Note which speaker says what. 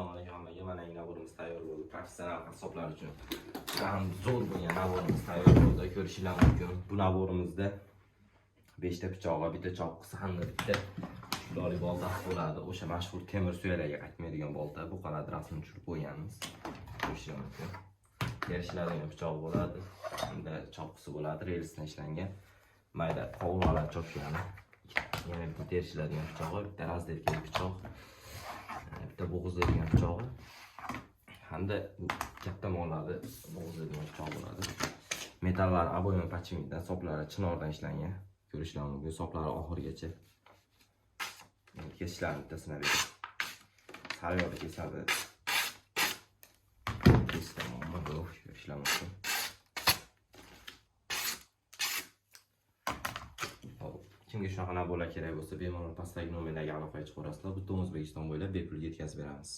Speaker 1: Assalomu alaykum hammaga. Mana naborimiz tayyor bo'ldi. Professional qassoblar uchun ham zo'r bo'lgan naborimiz tayyor bo'ldi. Ko'rishingiz mumkin. Bu naborimizda 5 ta pichog'i, bitta choqqisi hamda bitta shuloli bolta bo'ladi. O'sha mashhur temir suyalaga qaytmaydigan bolta. Bu qanday rasmini tushirib qo'yganmiz. Ko'rishingiz mumkin. Terishiladigan pichoq bo'ladi. Hamda choqqisi bo'ladi, relsdan ishlangan. Mayda qovurg'alar chopgan. Yana bitta terishiladigan pichog'i, bitta razdelkali pichoq. Bitta bo'g'izlaydigan pichog'i hamda katta mollarni bo'g'izlaydigan pichoq bo'ladi. Metallar aboyim pachimikdan, soplari chinordan ishlangan. Ko'rishingiz mumkin, soplari oxirigacha. Kesishlarni bittasini berib sariyog'da kesadi. Ko'rishingiz mumkin. Kimga shunaqa nabolar kerak bo'lsa, bemalol pastdagi nomerlarga aloqa qilib qo'yasizlar. Butun O'zbekiston bo'ylab bepul yetkazib beramiz.